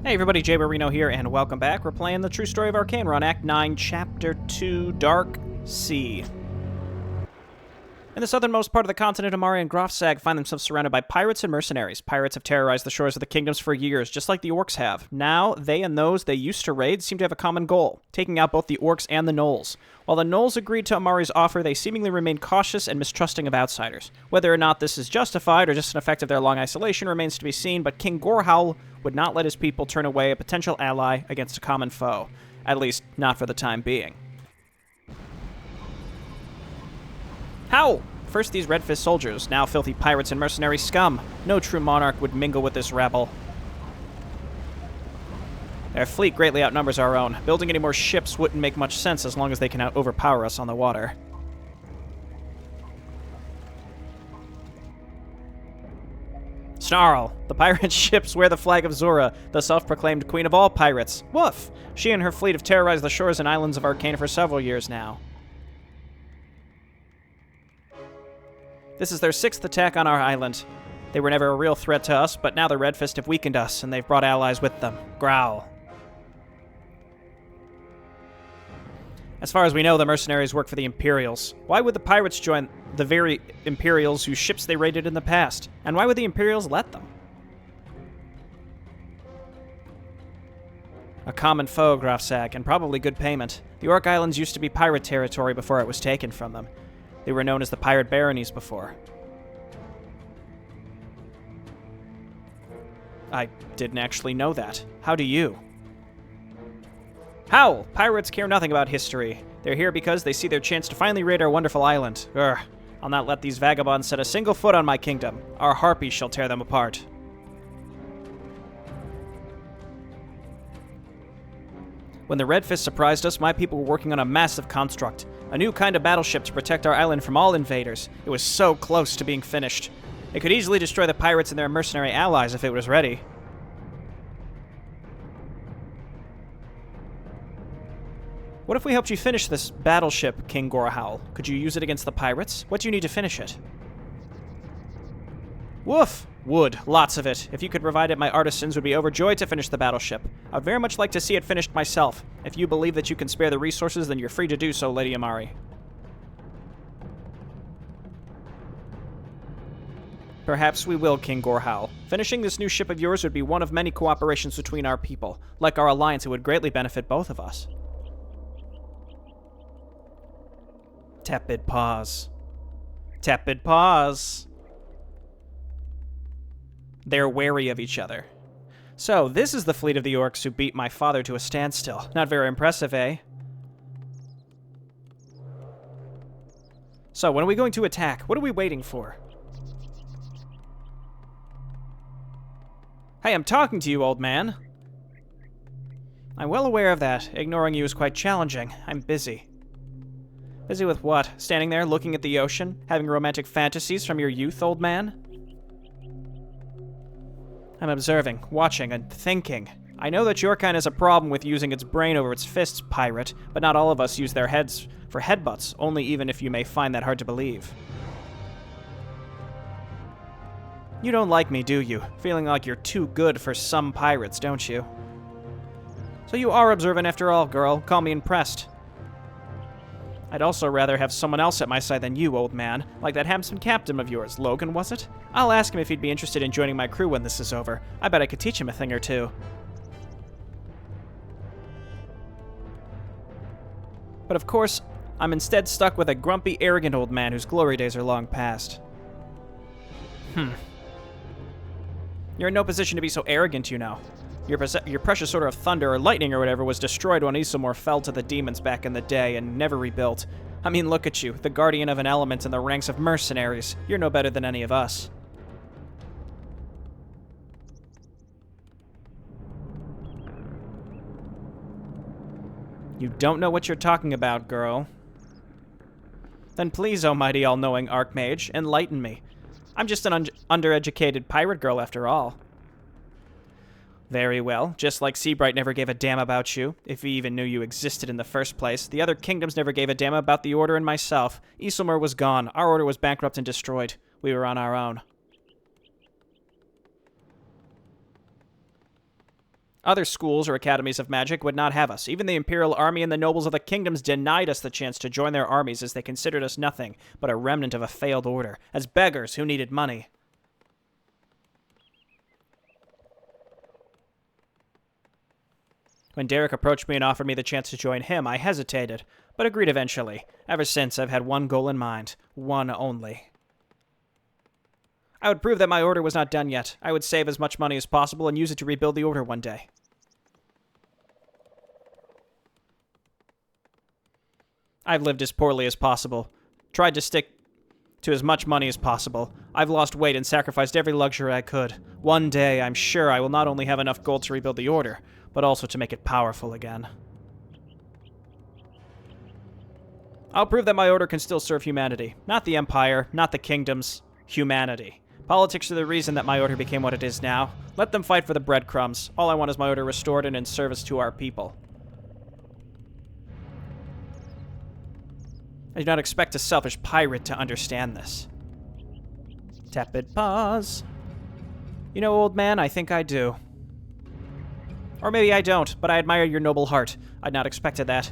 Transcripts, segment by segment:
Hey everybody, Jay Barrino here, and welcome back. We're playing the True Story of Arkain. We're on Act 9, Chapter 2, Dark Sea. In the southernmost part of the continent, Amari and Grofsag find themselves surrounded by pirates and mercenaries. Pirates have terrorized the shores of the kingdoms for years, just like the Orcs have. Now, they and those they used to raid seem to have a common goal, taking out both the Orcs and the Gnolls. While the Gnolls agreed to Amari's offer, they seemingly remain cautious and mistrusting of outsiders. Whether or not this is justified or just an effect of their long isolation remains to be seen, but King Gorhowl would not let his people turn away a potential ally against a common foe. At least, not for the time being. Howl! First these red fist soldiers, now filthy pirates and mercenary scum. No true monarch would mingle with this rabble. Their fleet greatly outnumbers our own. Building any more ships wouldn't make much sense as long as they can overpower us on the water. Snarl! The pirate ships wear the flag of Zora, the self-proclaimed queen of all pirates. Woof! She and her fleet have terrorized the shores and islands of Arkain for several years now. This is their 6th attack on our island. They were never a real threat to us, but now the Red Fist have weakened us, and they've brought allies with them. Growl. As far as we know, the mercenaries work for the Imperials. Why would the pirates join the very Imperials whose ships they raided in the past? And why would the Imperials let them? A common foe, Grofsag, and probably good payment. The Orc Islands used to be pirate territory before it was taken from them. They were known as the Pirate Baronies before. I didn't actually know that. How do you? Howl! Pirates care nothing about history. They're here because they see their chance to finally raid our wonderful island. Urgh. I'll not let these vagabonds set a single foot on my kingdom. Our harpies shall tear them apart. When the Red Fist surprised us, my people were working on a massive construct. A new kind of battleship to protect our island from all invaders. It was so close to being finished. It could easily destroy the pirates and their mercenary allies if it was ready. What if we helped you finish this battleship, King Gorhowl? Could you use it against the pirates? What do you need to finish it? Woof! Wood. Lots of it. If you could provide it, my artisans would be overjoyed to finish the battleship. I'd very much like to see it finished myself. If you believe that you can spare the resources, then you're free to do so, Lady Amari. Perhaps we will, King Gorhowl. Finishing this new ship of yours would be one of many cooperations between our people. Like our alliance, it would greatly benefit both of us. Tepid pause. Tepid pause. They're wary of each other. So, this is the fleet of the Orcs who beat my father to a standstill. Not very impressive, eh? So, when are we going to attack? What are we waiting for? Hey, I'm talking to you, old man. I'm well aware of that. Ignoring you is quite challenging. I'm busy. Busy with what? Standing there looking at the ocean? Having romantic fantasies from your youth, old man? I'm observing, watching, and thinking. I know that your kind has a problem with using its brain over its fists, pirate, but not all of us use their heads for headbutts, only even if you may find that hard to believe. You don't like me, do you? Feeling like you're too good for some pirates, don't you? So you are observant after all, girl. Call me impressed. I'd also rather have someone else at my side than you, old man. Like that handsome captain of yours, Logan, was it? I'll ask him if he'd be interested in joining my crew when this is over. I bet I could teach him a thing or two. But of course, I'm instead stuck with a grumpy, arrogant old man whose glory days are long past. You're in no position to be so arrogant, you know. Your precious Order of Thunder, or Lightning, or whatever, was destroyed when Isomor fell to the demons back in the day and never rebuilt. I mean, look at you, the guardian of an element in the ranks of mercenaries. You're no better than any of us. You don't know what you're talking about, girl. Then please, almighty all-knowing Archmage, enlighten me. I'm just an undereducated pirate girl after all. Very well. Just like Seabright never gave a damn about you, if he even knew you existed in the first place, the other kingdoms never gave a damn about the Order and myself. Isomor was gone. Our Order was bankrupt and destroyed. We were on our own. Other schools or academies of magic would not have us. Even the Imperial Army and the nobles of the kingdoms denied us the chance to join their armies, as they considered us nothing but a remnant of a failed order, as beggars who needed money. When Derek approached me and offered me the chance to join him, I hesitated, but agreed eventually. Ever since, I've had one goal in mind. One only. I would prove that my order was not done yet. I would save as much money as possible and use it to rebuild the order one day. I've lived as poorly as possible. Tried to stick to as much money as possible. I've lost weight and sacrificed every luxury I could. One day, I'm sure I will not only have enough gold to rebuild the order, but also to make it powerful again. I'll prove that my order can still serve humanity. Not the Empire, not the kingdoms. Humanity. Politics are the reason that my order became what it is now. Let them fight for the breadcrumbs. All I want is my order restored and in service to our people. I do not expect a selfish pirate to understand this. Tepid pause. You know, old man, I think I do. Or maybe I don't, but I admire your noble heart. I'd not expected that.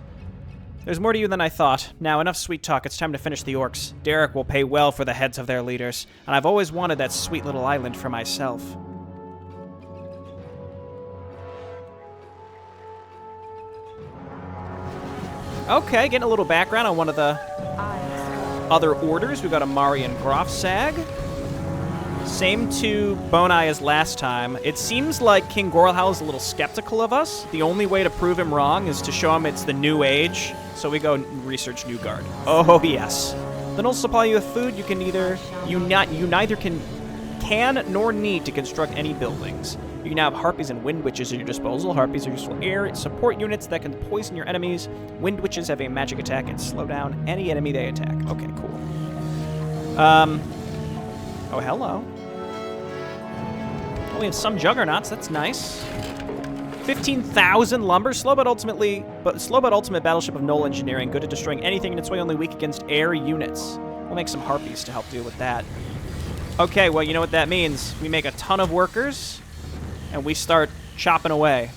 There's more to you than I thought. Now, enough sweet talk. It's time to finish the Orcs. Derek will pay well for the heads of their leaders, and I've always wanted that sweet little island for myself. Okay, getting a little background on one of the other orders. We've got Amari and Grofsag. Same to Bonai as last time. It seems like King Gorlhal is a little skeptical of us. The only way to prove him wrong is to show him it's the new age. So we go research Newgard. Oh yes. Then I'll supply you with food. You can neither can nor need to construct any buildings. You can have harpies and wind witches at your disposal. Harpies are useful air support units that can poison your enemies. Wind witches have a magic attack and slow down any enemy they attack. Okay, cool. Oh, hello. Oh, we have some juggernauts. That's nice. 15,000 lumber. Slow but ultimate battleship of null engineering. Good at destroying anything in its way, only weak against air units. We'll make some harpies to help deal with that. Okay, well, you know what that means. We make a ton of workers, and we start chopping away.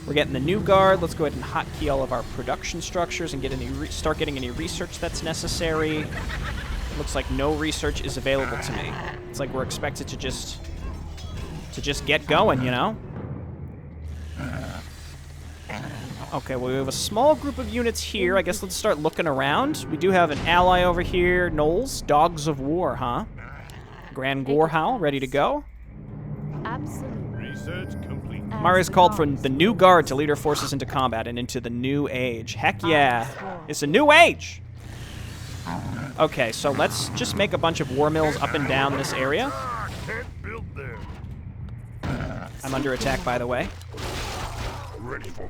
We're getting the new guard. Let's go ahead and hotkey all of our production structures and get start getting any research that's necessary. It looks like no research is available to me. It's like we're expected to just get going, you know? Okay, well, we have a small group of units here. I guess let's start looking around. We do have an ally over here, Knowles. Dogs of War, huh? Grand Gorhowl, ready to go. Absolutely. Research complete. Mari's called for the new guard to lead her forces into combat and into the new age. Heck yeah. It's a new age! Okay, so let's just make a bunch of war mills up and down this area. Can't build there. I'm under attack, by the way. Ready for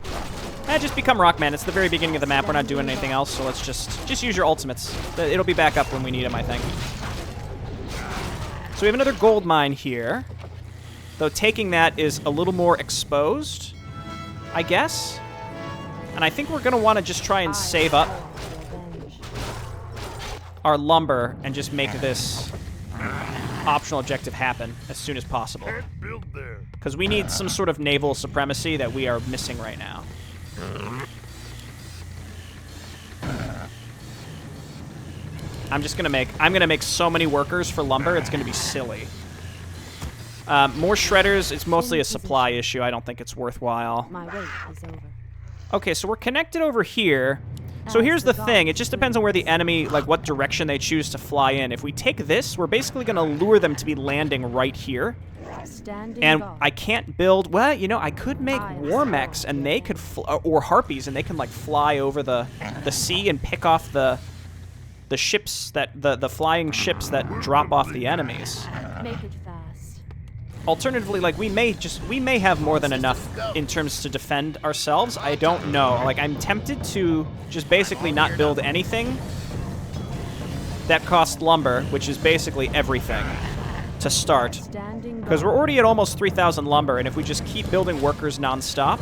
Just become Rockman. It's the very beginning of the map. We're not doing anything else, so let's just use your ultimates. It'll be back up when we need them, I think. So we have another gold mine here. Though taking that is a little more exposed, I guess. And I think we're going to want to just try and save up our lumber and just make this optional objective happen as soon as possible. Can't build there. Because we need some sort of naval supremacy that we are missing right now. I'm gonna make so many workers for lumber, it's gonna be silly. More shredders, it's mostly a supply issue. I don't think it's worthwhile. My wait is over. Okay, so we're connected over here. So here's the thing, it just depends on where the enemy, like what direction they choose to fly in. If we take this, we're basically gonna lure them to be landing right here. And I can't build, well, you know, I could make war mechs and they could, or harpies, and they can like fly over the sea and pick off the ships that, the flying ships that drop off the enemies. Make it fast. Alternatively, like we may have more than enough in terms to defend ourselves. I don't know. Like I'm tempted to just basically not build anything that costs lumber, which is basically everything, to start. Because we're already at almost 3,000 lumber, and if we just keep building workers non-stop,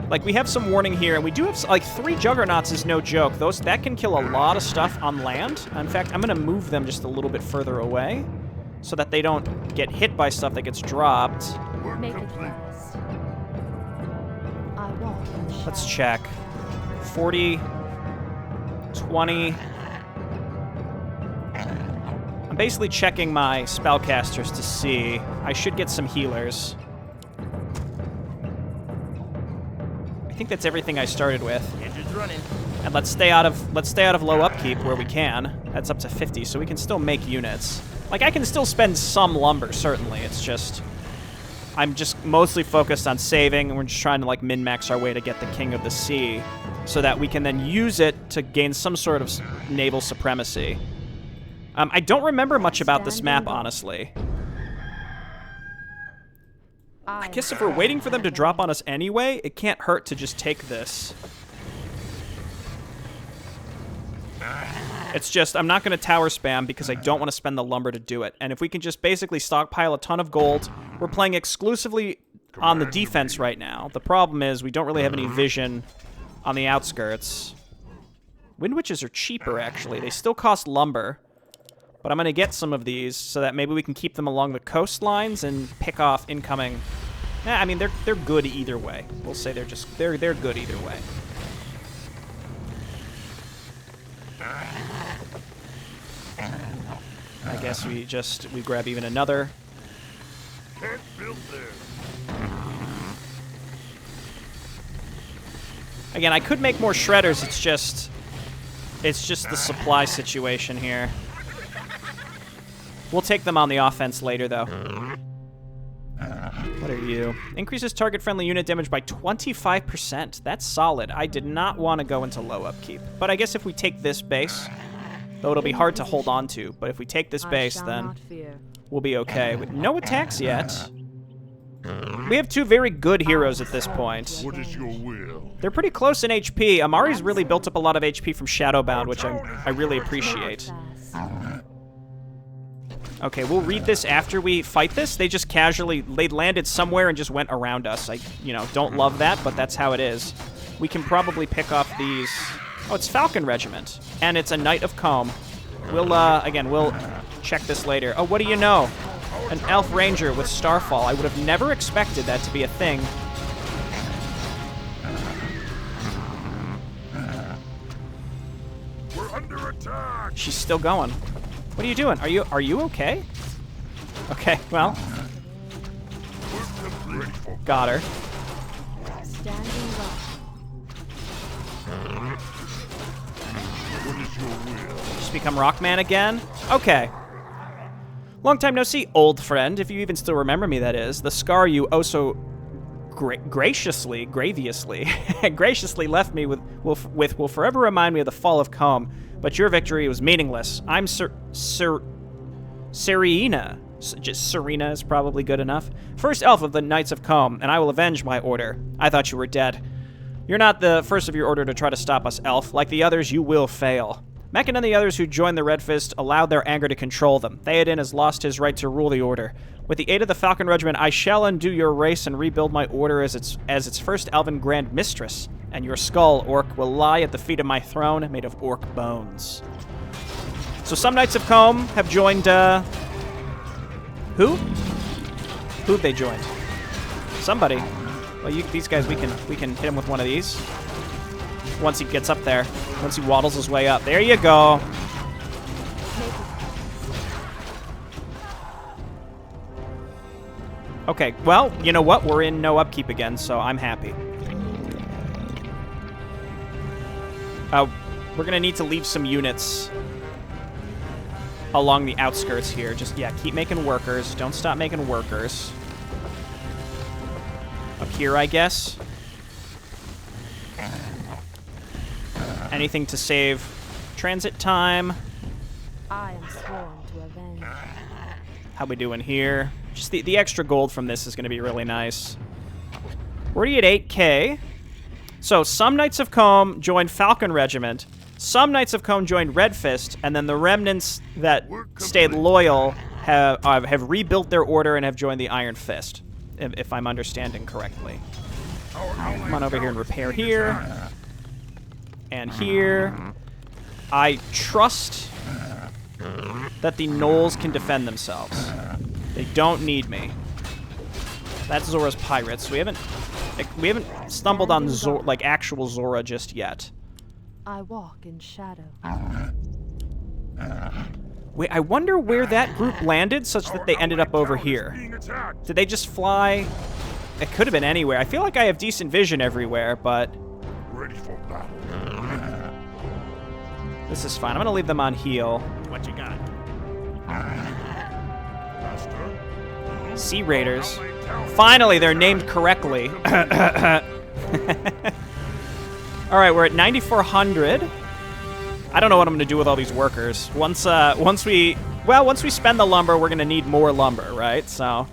like we have some warning here, and we do have like 3 juggernauts is no joke. That can kill a lot of stuff on land. In fact, I'm gonna move them just a little bit further away so that they don't get hit by stuff that gets dropped. Work Make it complete. fast. I walk in the Let's shadows. check. 40, 20. I'm basically checking my spellcasters to see. I should get some healers. I think that's everything I started with. Engine's running. And let's stay out of low upkeep where we can. That's up to 50, so we can still make units. Like, I can still spend some lumber, certainly. It's just I'm just mostly focused on saving, and we're just trying to like min-max our way to get the King of the Sea, so that we can then use it to gain some sort of naval supremacy. I don't remember much about this map, honestly. I guess if we're waiting for them to drop on us anyway, it can't hurt to just take this. It's just, I'm not going to tower spam because I don't want to spend the lumber to do it. And if we can just basically stockpile a ton of gold, we're playing exclusively on the defense right now. The problem is we don't really have any vision on the outskirts. Wind Witches are cheaper, actually. They still cost lumber. But I'm going to get some of these so that maybe we can keep them along the coastlines and pick off incoming... I mean, they're good either way. We'll say they're good either way. I guess we grab even another. Can't build there. Again, I could make more shredders. It's just the supply situation here. We'll take them on the offense later, though. What are you? Increases target-friendly unit damage by 25%. That's solid. I did not want to go into low upkeep. But I guess if we take this base, though it'll be hard to hold on to, but if we take this base, then we'll be okay. With no attacks yet. We have two very good heroes at this point. What is your will? They're pretty close in HP. Amari's really built up a lot of HP from Shadowbound, which I really appreciate. Okay, we'll read this after we fight this. They just casually, they landed somewhere and just went around us. I, don't love that, but that's how it is. We can probably pick off these. Oh, it's Falcon Regiment, and it's a Knight of Comb. Again, we'll check this later. Oh, what do you know? An Elf Ranger with Starfall. I would have never expected that to be a thing. We're under attack. She's still going. What are you doing? Are you okay? Okay, well, Work complete. got her. Standing up. What is your will? Just become Rockman again? Okay. Long time no see, old friend, if you even still remember me, that is. The scar you oh so graciously graciously left me with will forever remind me of the fall of Combe, but your victory was meaningless. I'm Serena. Just Serena is probably good enough. First elf of the Knights of Combe, and I will avenge my order. I thought you were dead. You're not the first of your order to try to stop us, elf. Like the others, you will fail. Meccan and the others who joined the Red Fist allowed their anger to control them. Theoden has lost his right to rule the Order. With the aid of the Falcon Regiment, I shall undo your race and rebuild my Order as its first Elven Grand Mistress. And your skull, Orc, will lie at the feet of my throne, made of Orc bones. So some Knights of Combe have joined, who? Who've they joined? Somebody. Well, these guys, we can hit him with one of these. Once he gets up there. Once he waddles his way up. There you go. Okay, well, you know what? We're in no upkeep again, so I'm happy. We're going to need to leave some units along the outskirts here. Just, yeah, keep making workers. Don't stop making workers. Up here, I guess. Anything to save transit time. I am sworn to avenge. How we doing here? Just the extra gold from this is going to be really nice. We're already at 8K. So some Knights of Combe joined Falcon Regiment. Some Knights of Combe joined Red Fist. And then the remnants that stayed loyal have rebuilt their order and have joined the Iron Fist, if I'm understanding correctly. Come on over here and repair here. And here. I trust that the gnolls can defend themselves. They don't need me. That's Zora's pirates. We haven't stumbled on actual Zora just yet. I walk in shadow. Wait, I wonder where that group landed such that they ended up over here. Did they just fly? It could have been anywhere. I feel like I have decent vision everywhere, but Ready for battle. this is fine. I'm gonna leave them on heal. What you got? Master. Sea Raiders. Finally, they're named correctly. All right, we're at 9,400. I don't know what I'm gonna do with all these workers. Once we spend the lumber, we're gonna need more lumber, right? So,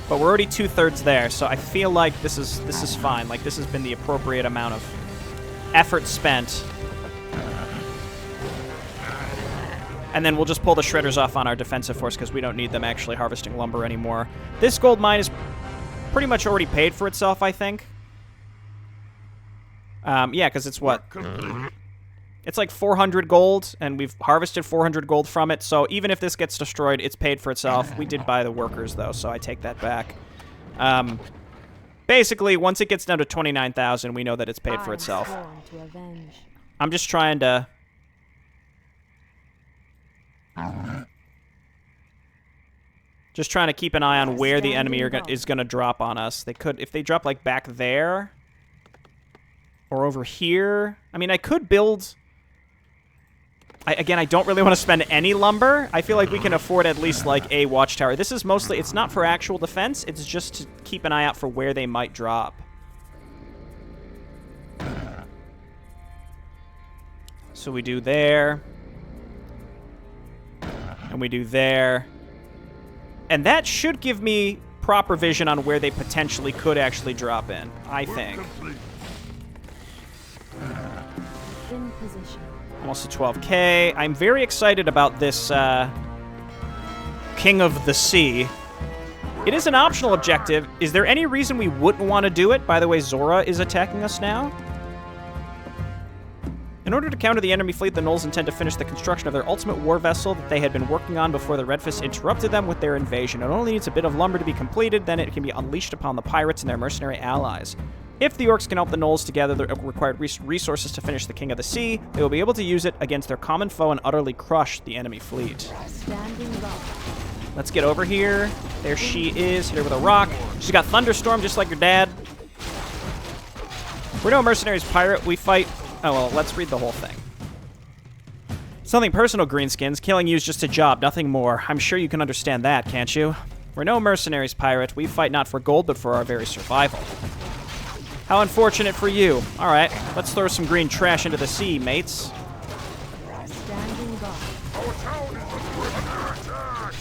but we're already 2/3 there, so I feel like this is fine. Like this has been the appropriate amount of effort spent. And then we'll just pull the shredders off on our defensive force because we don't need them actually harvesting lumber anymore. This gold mine is pretty much already paid for itself, I think. Yeah, because it's what? It's like 400 gold, and we've harvested 400 gold from it, so even if this gets destroyed, it's paid for itself. We did buy the workers, though, so I take that back. Basically, once it gets down to 29,000, we know that it's paid for itself. To avenge. I'm just trying to... Just trying to keep an eye on where the enemy is going to drop on us. They could, if they drop like back there or over here. I mean, I could build. Again, I don't really want to spend any lumber. I feel like we can afford at least like a watchtower. This is mostly, it's not for actual defense. It's just to keep an eye out for where they might drop. So we do there. And we do there. And that should give me proper vision on where they potentially could actually drop in, I think. In position. Almost to 12k. I'm very excited about this King of the Sea. It is an optional objective. Is there any reason we wouldn't want to do it? By the way, Zora is attacking us now. In order to counter the enemy fleet, the gnolls intend to finish the construction of their ultimate war vessel that they had been working on before the Redfists interrupted them with their invasion. It only needs a bit of lumber to be completed, then it can be unleashed upon the pirates and their mercenary allies. If the Orcs can help the gnolls together the required resources to finish the King of the Sea, they will be able to use it against their common foe and utterly crush the enemy fleet. Standing guard. Let's get over here. There she is, hit her with a rock. She's got Thunderstorm just like your dad. We're no mercenaries pirate, we fight... Oh, well, let's read the whole thing. Something personal, Greenskins. Killing you is just a job, nothing more. I'm sure you can understand that, can't you? We're no mercenaries, pirate. We fight not for gold, but for our very survival. How unfortunate for you. All right, let's throw some green trash into the sea, mates. Standing guard. Our town is under attack.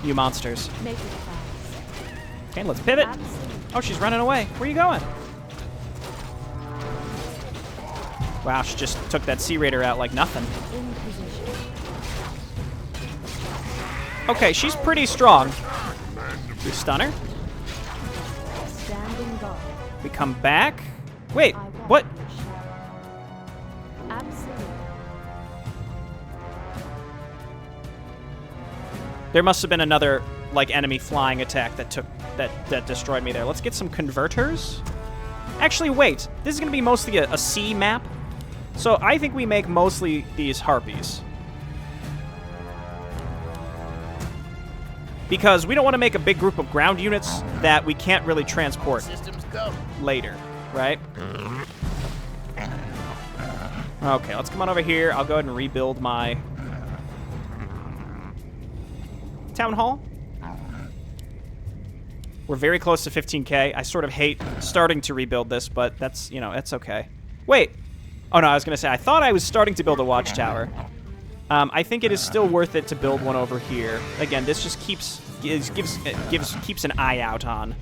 You monsters. Make it fast. Okay, let's pivot. Absolutely. Oh, she's running away. Where are you going? Wow, she just took that Sea Raider out like nothing. In position. Okay, she's pretty strong. We stun her. Standing guard. We come back. Wait, I walk what? in shadow. Absolutely. There must have been another like enemy flying attack that that destroyed me there. Let's get some converters. Actually, wait. This is going to be mostly a sea map. So I think we make mostly these harpies. Because we don't want to make a big group of ground units that we can't really transport Systems go. later, right? Okay, let's come on over here. I'll go ahead and rebuild my town hall. We're very close to 15k. I sort of hate starting to rebuild this, but that's, you know, it's okay. Wait. Oh, no, I was going to say, I thought I was starting to build a watchtower. I think it is still worth it to build one over here. Again, this just keeps an eye out on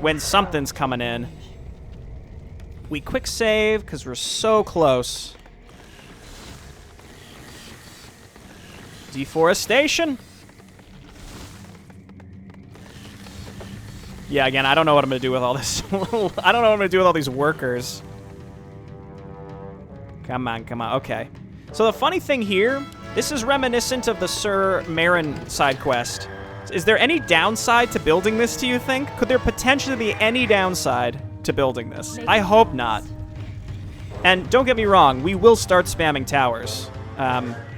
when something's coming in. We quick save because we're so close. Deforestation. Yeah, again, I don't know what I'm going to do with all this. I don't know what I'm going to do with all these workers. Come on, come on. Okay. So the funny thing here, this is reminiscent of the Sir Marin side quest. Is there any downside to building this, do you think? Could there potentially be any downside to building this? I hope not. And don't get me wrong, we will start spamming towers,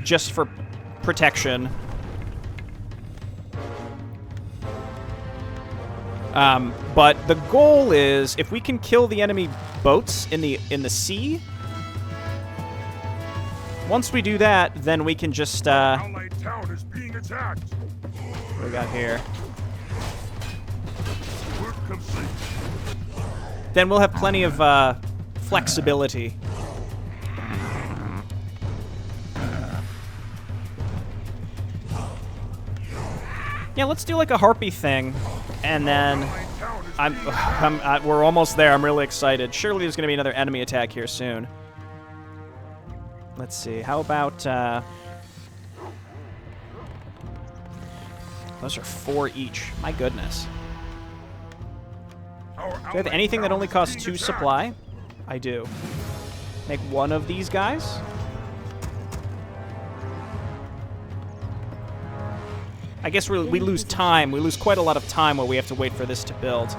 just for protection. But the goal is, if we can kill the enemy boats in the sea, once we do that, then we can just, Allied town is being attacked. what do we got here? Work complete. Then we'll have plenty of, flexibility. Yeah, let's do like a harpy thing, and then Allied town is we're almost there. I'm really excited. Surely there's gonna be another enemy attack here soon. Let's see. How about those are 4 each. My goodness. Our Do I have anything that only costs 2 supply? I do. Make one of these guys. I guess we lose time. We lose quite a lot of time while we have to wait for this to build.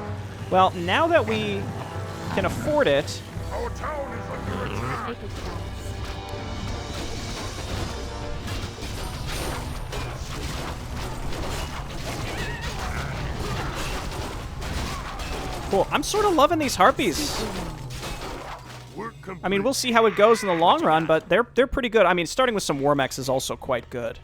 Well, now that we can afford it, Our town is under attack. Make it fast. cool. I'm sort of loving these harpies. Work complete. I mean, we'll see how it goes in the long run, but they're pretty good. I mean, starting with some Warmechs is also quite good.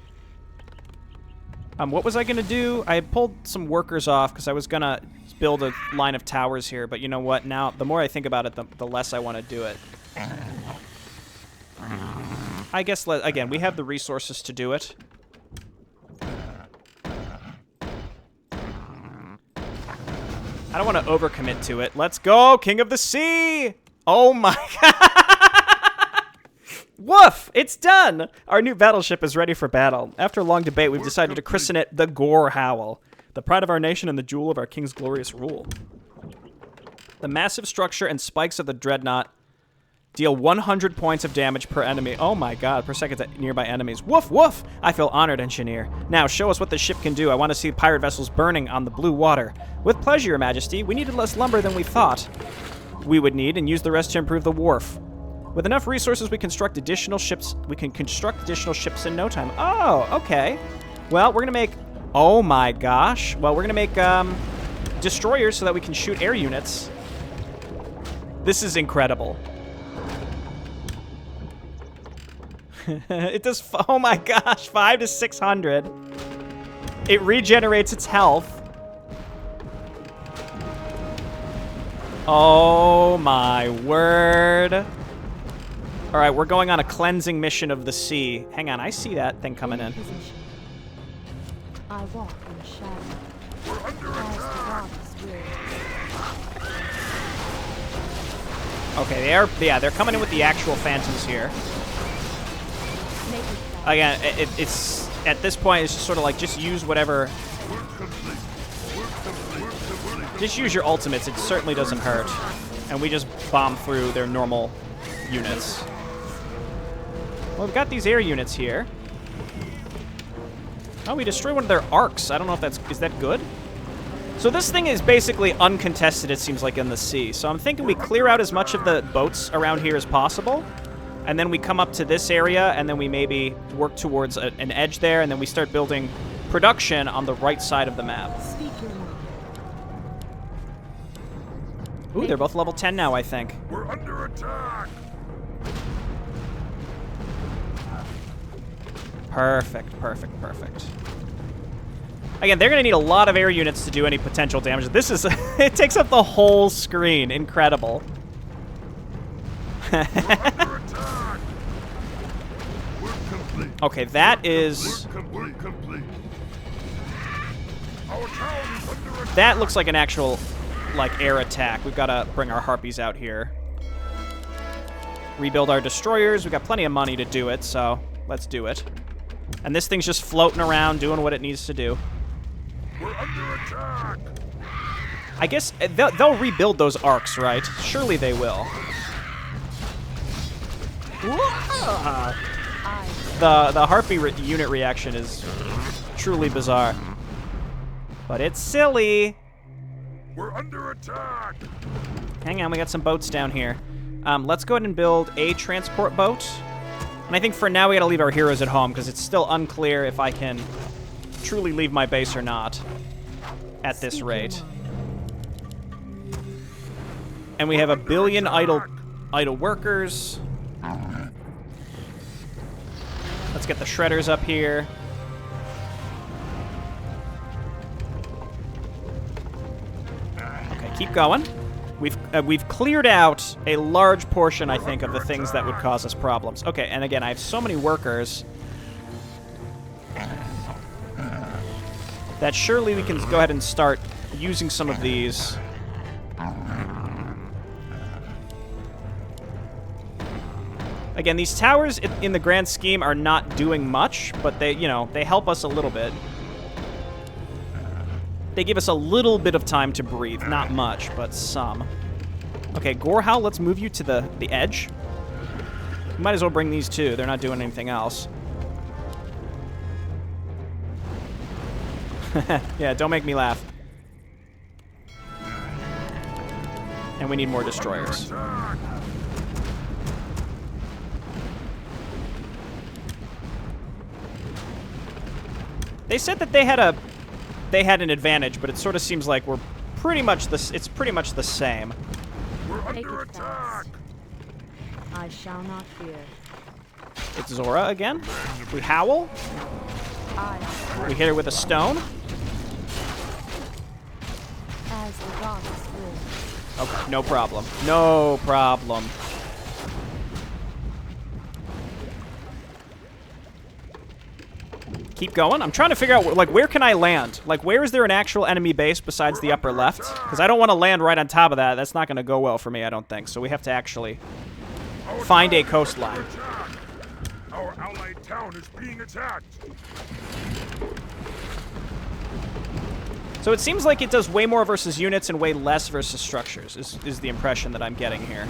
What was I gonna do? I pulled some workers off because I was gonna build a line of towers here, but you know what? Now, the more I think about it, the less I want to do it. I guess, again, we have the resources to do it. I don't want to overcommit to it. Let's go, King of the Sea! Oh my god! Woof! It's done! Our new battleship is ready for battle. After a long debate, we've decided to christen it the Gore Howl, the pride of our nation and the jewel of our king's glorious rule. The massive structure and spikes of the dreadnought deal 100 points of damage per enemy. Oh my god, per second to nearby enemies. Woof, woof! I feel honored, Engineer. Now, show us what the ship can do. I want to see pirate vessels burning on the blue water. With pleasure, Your Majesty. We needed less lumber than we thought we would need, and use the rest to improve the wharf. With enough resources, we construct additional ships. We can construct additional ships in no time. Oh, okay. Well, we're gonna make. Oh my gosh. Well, we're gonna make destroyers so that we can shoot air units. This is incredible. It does. Oh my gosh, 5 to 600. It regenerates its health. Oh my word. All right, we're going on a cleansing mission of the sea. Hang on, I see that thing coming in. Position. I walk in the shadow. We're under As the attack. gods will. Okay, they're coming in with the actual phantoms here. Make it fast. Again, it's at this point, it's just sort of like, just use whatever. Work complete. Work complete. Work complete. Just use your ultimates. It certainly doesn't hurt. And we just bomb through their normal units. Well, we've got these air units here. Oh, we destroy one of their Arcs. I don't know if is that good? So this thing is basically uncontested, it seems like, in the sea. So I'm thinking we clear out as much of the boats around here as possible. And then we come up to this area, and then we maybe work towards an edge there, and then we start building production on the right side of the map. Speak your mind. Ooh, they're both level 10 now, I think. We're under attack. Perfect, perfect, perfect. Again, they're going to need a lot of air units to do any potential damage. This is... it takes up the whole screen. Incredible. Under attack. Work complete. Okay, that is... Work complete. Our town is under attack. That looks like an actual, like, air attack. We've got to bring our harpies out here. Rebuild our destroyers. We've got plenty of money to do it, so let's do it. And this thing's just floating around doing what it needs to do. We're under attack. I guess they'll rebuild those arcs, right? Surely they will. The harpy unit reaction is truly bizarre. But it's silly. We're under attack. Hang on, we got some boats down here. Let's go ahead and build a transport boat. And I think for now we gotta leave our heroes at home because it's still unclear if I can truly leave my base or not at this rate. And we have a billion idle workers. Let's get the shredders up here. Okay, keep going. We've cleared out a large portion, I think, of the things that would cause us problems. Okay, and again, I have so many workers that surely we can go ahead and start using some of these. Again, these towers in the grand scheme are not doing much, but they, you know, they help us a little bit. They give us a little bit of time to breathe. Not much, but some. Okay, Gorehowl, let's move you to the edge. We might as well bring these too. They're not doing anything else. Yeah, don't make me laugh. And we need more destroyers. They said that they had an advantage, but it sort of seems like we're pretty much it's pretty much the same. We're under attack. I shall not fear. It's Zora again. We howl. We hit her with a stone. As the gods will. Okay, no problem. No problem. Keep going. I'm trying to figure out, like, where can I land? Like, where is there an actual enemy base besides the upper left? Because I don't want to land right on top of that. That's not going to go well for me, I don't think. So we have to actually find a coastline. Our allied town is being attacked. So it seems like it does way more versus units and way less versus structures, is the impression that I'm getting here.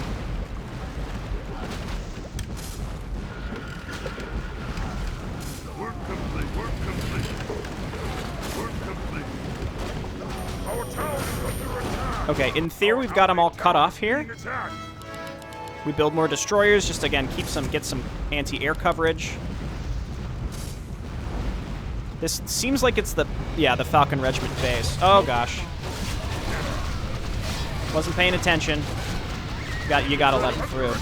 Okay, in theory, we've got them all cut off here. We build more destroyers, just again, get some anti-air coverage. This seems like it's the Falcon Regiment base. Oh gosh. Wasn't paying attention. You gotta let it through.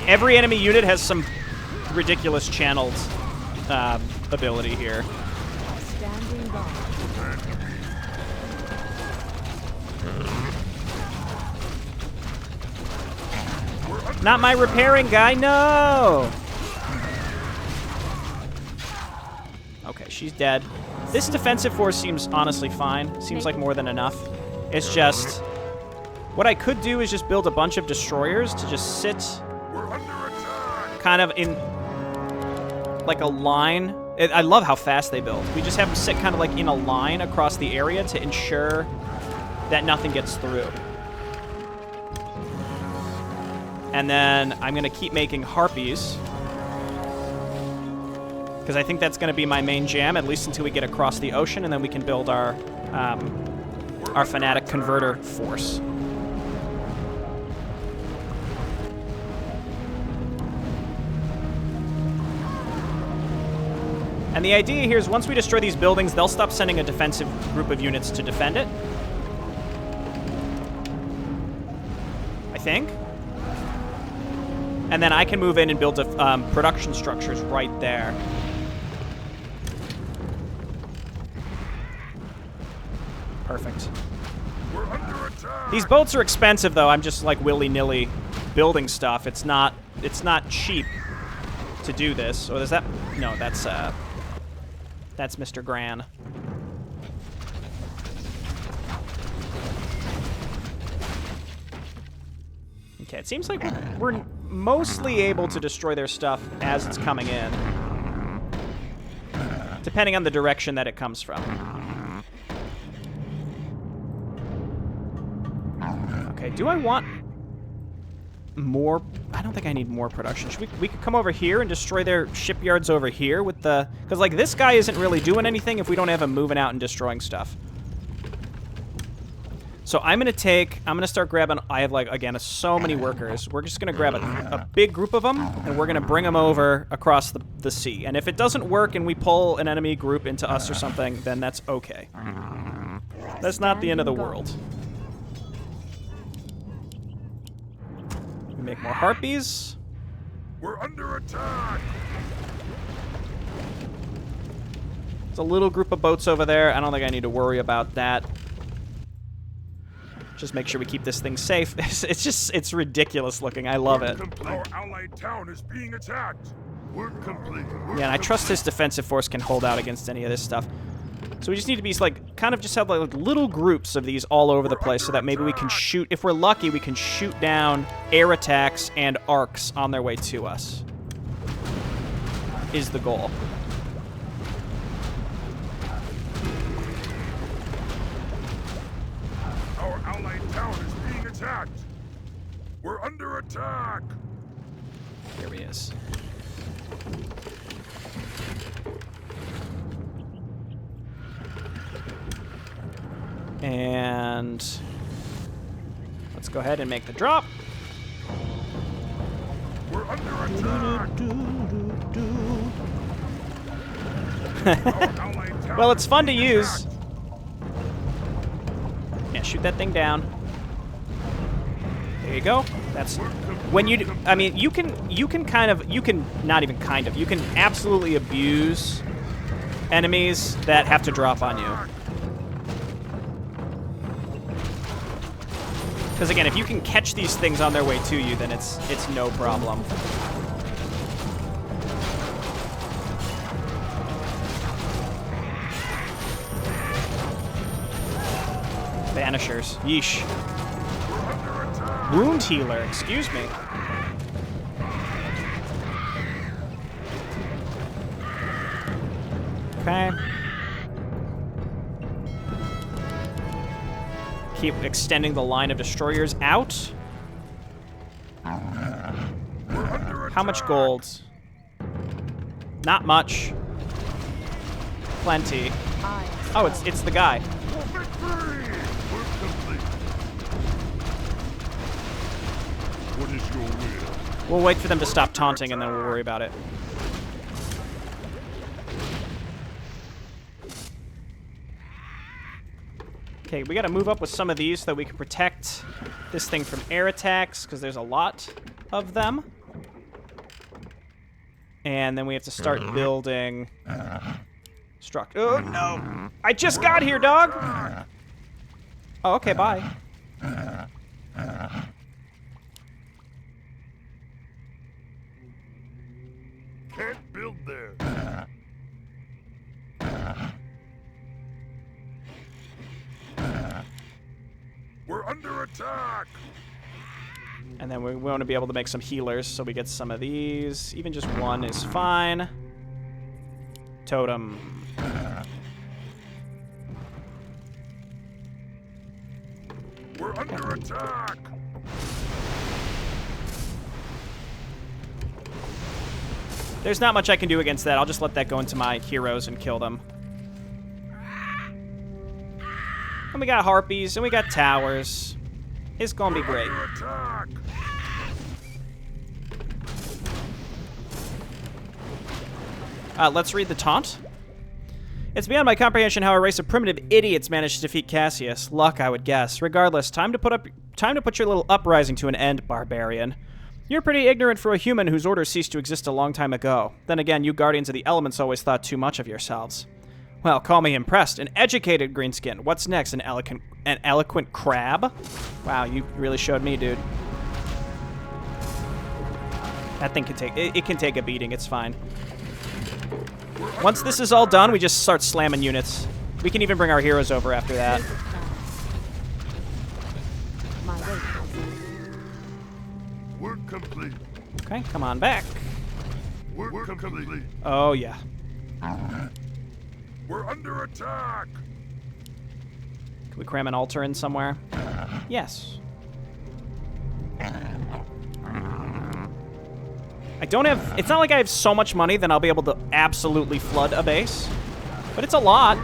Every enemy unit has some ridiculous channeled ability here. Standing guard. Not my repairing guy, no! Okay, she's dead. This defensive force seems honestly fine. Seems like more than enough. It's just... what I could do is just build a bunch of destroyers to just sit kind of in like a line. I love how fast they build. We just have them sit kind of like in a line across the area to ensure that nothing gets through. And then I'm going to keep making harpies, because I think that's going to be my main jam, at least until we get across the ocean, and then we can build our fanatic converter force. And the idea here is once we destroy these buildings, they'll stop sending a defensive group of units to defend it. I think. And then I can move in and build production structures right there. Perfect. These boats are expensive, though. I'm just like willy-nilly building stuff. It's not cheap to do this. Or is that? No, that's Mr. Gran. Okay, it seems like we're mostly able to destroy their stuff as it's coming in, depending on the direction that it comes from. Okay, do I want... more... I don't think I need more production. We could come over here and destroy their shipyards over here with the... Because, like, this guy isn't really doing anything if we don't have him moving out and destroying stuff. So I'm going to start grabbing... I have, like, again, so many workers. We're just going to grab a big group of them, and we're going to bring them over across the sea. And if it doesn't work and we pull an enemy group into us or something, then that's okay. That's not the end of the world. Make more harpies. We're under attack. There's a little group of boats over there. I don't think I need to worry about that. Just make sure we keep this thing safe. It's ridiculous looking. I love it. Our allied town is being attacked. Work complete. Yeah, and I trust his defensive force can hold out against any of this stuff. So we just need to be, like, kind of just have, like, little groups of these all over the place so that maybe we can shoot, if we're lucky, we can shoot down air attacks and arcs on their way to us. Is the goal. Our allied town is being attacked. We're under attack. Here he is. And let's go ahead and make the drop. We're under attack. Well, it's fun to use. Yeah, shoot that thing down. There you go. That's when you. I mean, you can not even kind of. You can absolutely abuse enemies that have to drop on you. Because again, if you can catch these things on their way to you, then it's no problem. Vanishers. Yeesh. Wound healer, excuse me. Okay. Keep extending the line of destroyers out. How much gold? Not much. Plenty. Oh, it's the guy. What is your will? We'll wait for them to stop taunting and then we'll worry about it. Okay, we gotta move up with some of these so that we can protect this thing from air attacks, because there's a lot of them. And then we have to start building... Oh, no! I just got here, dog! Oh, okay, bye. Can't build there. We're under attack. And then we want to be able to make some healers, so we get some of these. Even just one is fine. Totem. We're under attack. There's not much I can do against that. I'll just let that go into my heroes and kill them. And we got harpies, and we got towers. It's gonna be great. Let's read the taunt. It's beyond my comprehension how a race of primitive idiots managed to defeat Cassius. Luck, I would guess. Regardless, time to put your little uprising to an end, barbarian. You're pretty ignorant for a human whose orders ceased to exist a long time ago. Then again, you guardians of the elements always thought too much of yourselves. Well, call me impressed. An educated greenskin. What's next? An eloquent crab? Wow, you really showed me, dude. That thing can take a beating. It's fine. Once this is all done, we just start slamming units. We can even bring our heroes over after that. Work complete. Okay, come on back. Work complete. Oh, yeah. We're under attack. Can we cram an altar in somewhere? Yes. I don't have... It's not like I have so much money that I'll be able to absolutely flood a base. But it's a lot.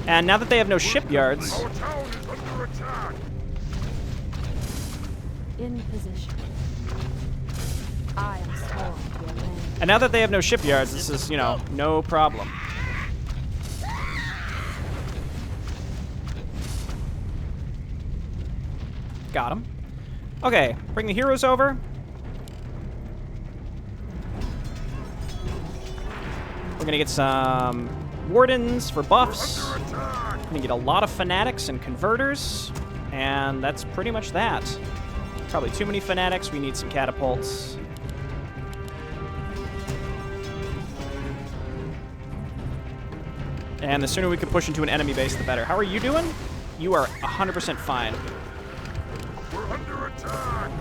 And now that they have no shipyards... Our town is under attack. In position. I am sworn to obey. And now that they have no shipyards, this is, you know, no problem. Got him. Okay, bring the heroes over. We're gonna get some wardens for buffs. We're gonna get a lot of fanatics and converters. And that's pretty much that. Probably too many fanatics. We need some catapults. And the sooner we can push into an enemy base, the better. How are you doing? You are 100% fine. We're under attack.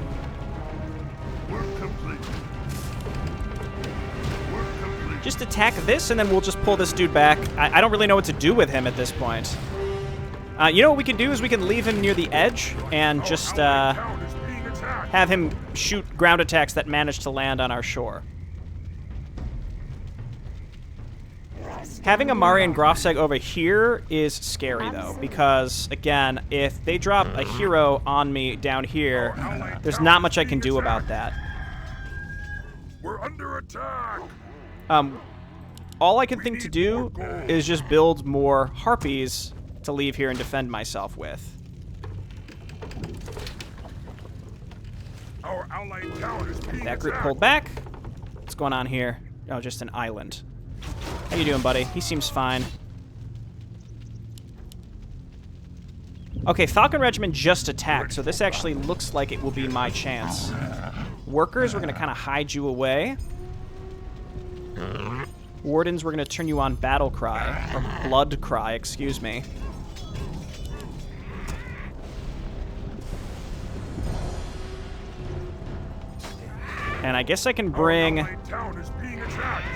Work complete. Work complete. Just attack this, and then we'll just pull this dude back. I don't really know what to do with him at this point. You know what we can do is we can leave him near the edge and just Town is being attacked. have him shoot ground attacks that manage to land on our shore. Having Amari and Grofseg over here is scary, though, because, again, if they drop a hero on me down here, there's not much I can do about that. We're under attack. All I can think to do is just build more harpies to leave here and defend myself with. Our allied town is being That group attacked. pulled back. What's going on here? Oh, just an island. How you doing, buddy? He seems fine. Okay, Falcon Regiment just attacked, so this actually looks like it will be my chance. Workers, we're going to kind of hide you away. Wardens, we're going to turn you on Battle Cry, or Blood Cry, excuse me. And I guess I can bring Our allied town is being attacked.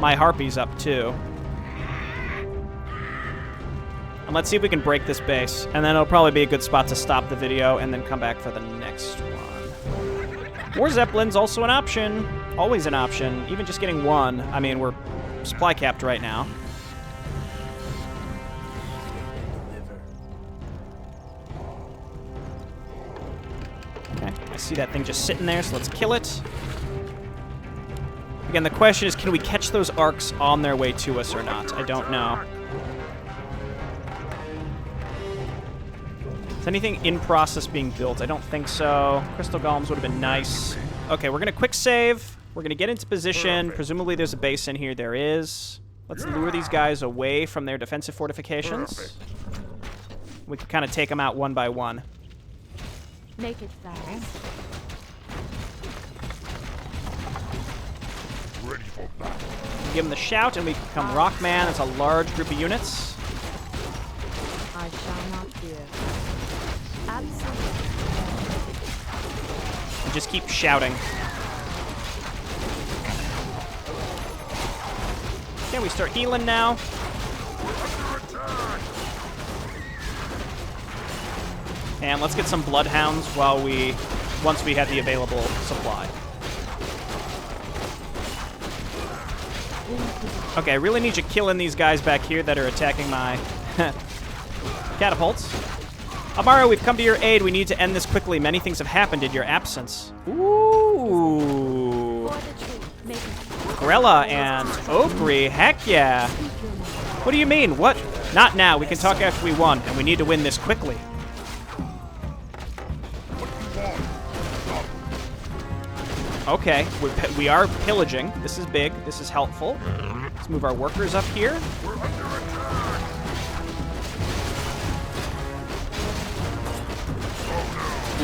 my harpies up too. And let's see if we can break this base. And then it'll probably be a good spot to stop the video and then come back for the next one. War Zeppelin's also an option. Always an option. Even just getting one. I mean, we're supply capped right now. Okay, I see that thing just sitting there, so let's kill it. Again, the question is, can we catch those Arcs on their way to us or not? I don't know. Is anything in process being built? I don't think so. Crystal Golems would have been nice. Okay, we're going to quick save. We're going to get into position. Presumably there's a base in here. There is. Let's lure these guys away from their defensive fortifications. We can kind of take them out one by one. Make it fast. Ready for battle. Give them the shout, and we can become Rockman. It's a large group of units. I shall not fear. Absolutely. And just keep shouting. Okay, we start healing now. We're under attack. And let's get some Bloodhounds once we have the available supply. Okay, I really need you killing these guys back here that are attacking my catapults. Amara, we've come to your aid. We need to end this quickly. Many things have happened in your absence. Ooh. For the truth, make it Grella and Okri, heck yeah. What do you mean? What? Not now. We can talk after we won, and we need to win this quickly. Okay, we are pillaging. This is big. This is helpful. Let's move our workers up here. We're under attack.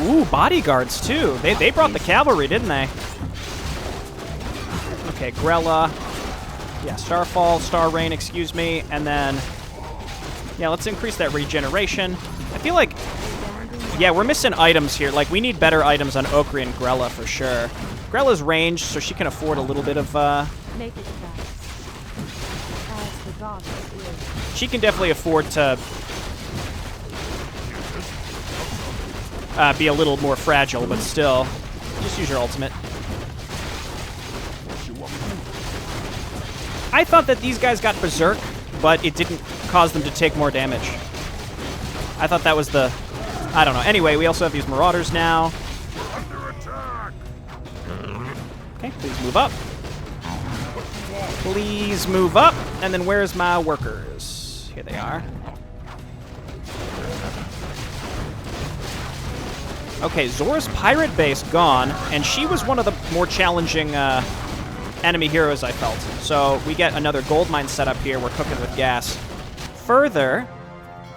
Ooh, bodyguards too. They brought the cavalry, didn't they? Okay, Grella. Yeah, Starfall, Star Rain, excuse me. And then, yeah, let's increase that regeneration. I feel like, yeah, we're missing items here. Like, we need better items on Okri and Grella for sure. Grella's ranged, so she can afford a little bit of, make it fast. As the goddess is. she can definitely afford to be a little more fragile, but still. Just use your ultimate. I thought that these guys got berserk, but it didn't cause them to take more damage. I thought that was the... I don't know. Anyway, we also have these marauders now. Okay, please move up. Please move up. And then where's my workers? Here they are. Okay, Zora's pirate base gone, and she was one of the more challenging enemy heroes, I felt. So we get another gold mine set up here. We're cooking with gas. Further,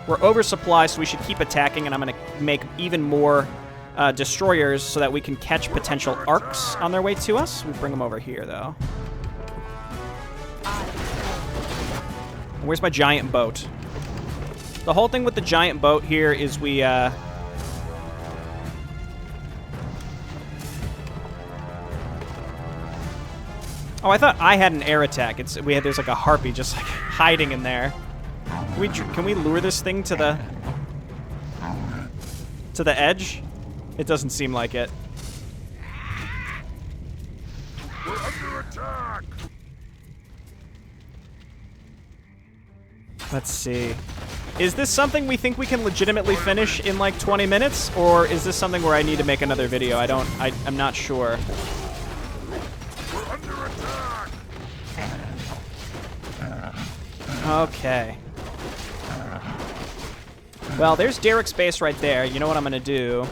we're oversupplied, so we should keep attacking, and I'm going to make even more destroyers so that we can catch potential Arcs on their way to us. We'll bring them over here, though. Where's my giant boat? The whole thing with the giant boat here is we... Oh, I thought I had an air attack. There's like a harpy just like hiding in there. Can we lure this thing to the edge? It doesn't seem like it. We're under attack. Let's see. Is this something we think we can legitimately finish in like 20 minutes, or is this something where I need to make another video? I'm not sure. We're under attack. Okay. Well, there's Derek's base right there. You know what I'm gonna do?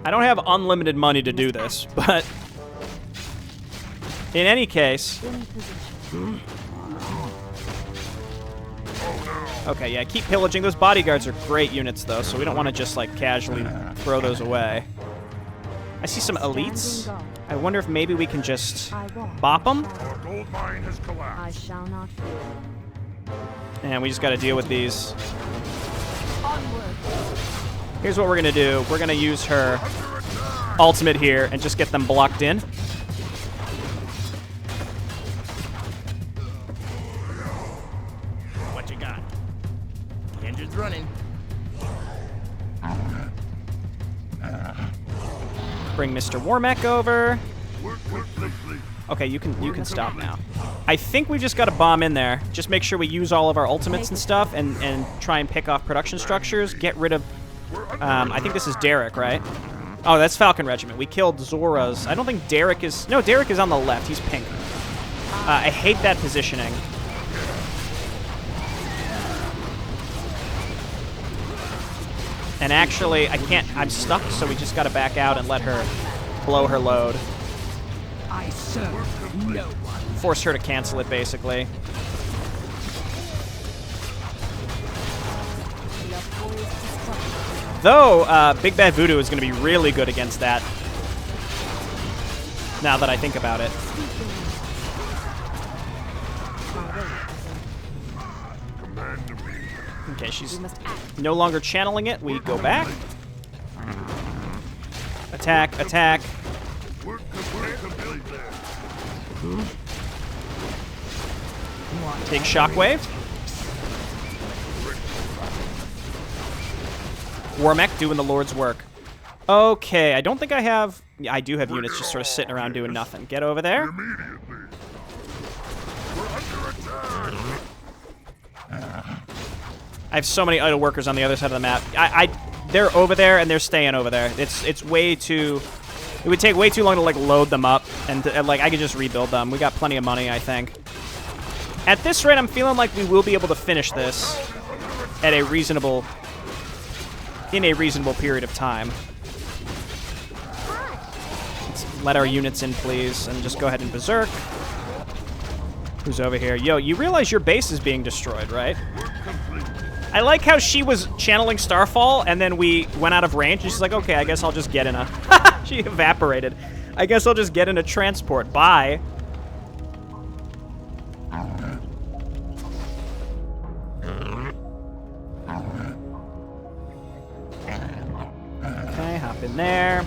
I don't have unlimited money to do this, but in any case... Okay, yeah, keep pillaging. Those bodyguards are great units, though, so we don't want to just, like, casually throw those away. I see some elites. I wonder if maybe we can just bop them. Our gold mine has collapsed. I shall not fear. And we just got to deal with these. Onward. Here's what we're going to do. We're going to use her ultimate here and just get them blocked in. What you got? Engine's running. Bring Mr. Warmech over. Work quickly. Okay, you can stop now. I think we just got to bomb in there. Just make sure we use all of our ultimates and stuff and try and pick off production structures. Get rid of... I think this is Derek, right? Oh, that's Falcon Regiment. We killed Zora's. I don't think Derek is... No, Derek is on the left. He's pink. I hate that positioning. And actually, I can't... I'm stuck, so we just got to back out and let her blow her load. I serve no one. Force her to cancel it, basically. Though, Big Bad Voodoo is going to be really good against that. Now that I think about it. Okay, she's no longer channeling it. We go back. Attack, attack. Take Shockwave. Warmech doing the Lord's work. Okay, I don't think I have... I do have units just sort of sitting around doing nothing. Get over there. Immediately. We're under attack. I have so many idle workers on the other side of the map. They're over there and they're staying over there. It's way too... It would take way too long to like load them up and like I could just rebuild them. We got plenty of money, I think. At this rate, I'm feeling like we will be able to finish this at a reasonable... in a reasonable period of time. Let's let our units in, please, and just go ahead and berserk. Who's over here? Yo, you realize your base is being destroyed, right? I like how she was channeling Starfall, and then we went out of range, and she's like, okay, I guess I'll just get in a... She evaporated. I guess I'll just get in a transport. Bye. Okay, hop in there.